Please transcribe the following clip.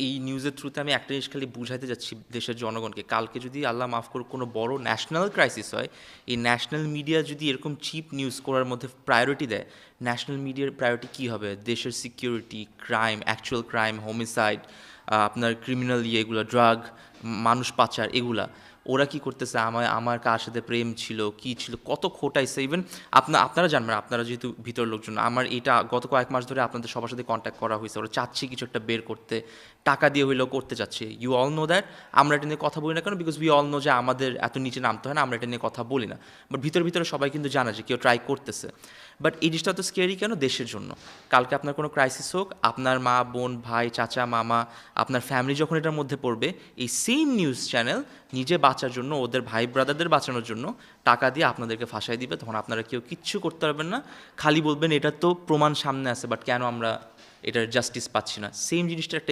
এই নিউজের থ্রুতে আমি একটা জিনিস খালি বুঝাইতে যাচ্ছি দেশের জনগণকে, কালকে যদি আল্লাহ মাফ করুক কোনো বড় ন্যাশনাল ক্রাইসিস হয়, এই ন্যাশনাল মিডিয়া যদি এরকম চিপ নিউজ করার মধ্যে প্রায়োরিটি দেয়, ন্যাশনাল মিডিয়ার প্রায়োরিটি কী হবে? দেশের security, crime, actual crime, homicide, আপনার ক্রিমিনাল এগুলো, ড্রাগ, মানুষ পাচার, এগুলা ওরা কি করতেছে, আমার কার সাথে প্রেম ছিল, কি ছিল, কত খোটাইছে। ইভেন আপনারা জানবেন, আপনারা যেহেতু ভিতর লোকজন, আমার এটা গত কয়েক মাস ধরে আপনাদের সবার সাথে কন্ট্যাক্ট করা হয়েছে, ওরা চাচ্ছে কিছু একটা বের করতে, টাকা দিয়ে হইলেও করতে চাচ্ছে। You all know that. আমরা এটা নিয়ে কথা বলি না কেন? বিকজ উই অল নো যে আমাদের এত নিচে নামতে হয় না, আমরা এটা নিয়ে কথা বলি না। বাট ভিতরে সবাই কিন্তু জানে যে কেউ ট্রাই করতেছে। বাট এই জিনিসটা তো স্কেয়ারি কেন? দেশের জন্য। কালকে আপনার কোনো ক্রাইসিস হোক, আপনার মা, বোন, ভাই, চাচা, মামা, আপনার ফ্যামিলি যখন এটার মধ্যে পড়বে, এই সেম নিউজ চ্যানেল নিজে বাঁচার জন্য, ওদের ভাই ব্রাদারদের বাঁচানোর জন্য টাকা দিয়ে আপনাদেরকে ফাঁসাই দিবে। তখন আপনারা কেউ কিচ্ছু করতে পারবেন না, খালি বলবেন এটা তো প্রমাণ সামনে আছে, বাট কেন আমরা এটার জাস্টিস পাচ্ছি না। সেম জিনিসটা একটা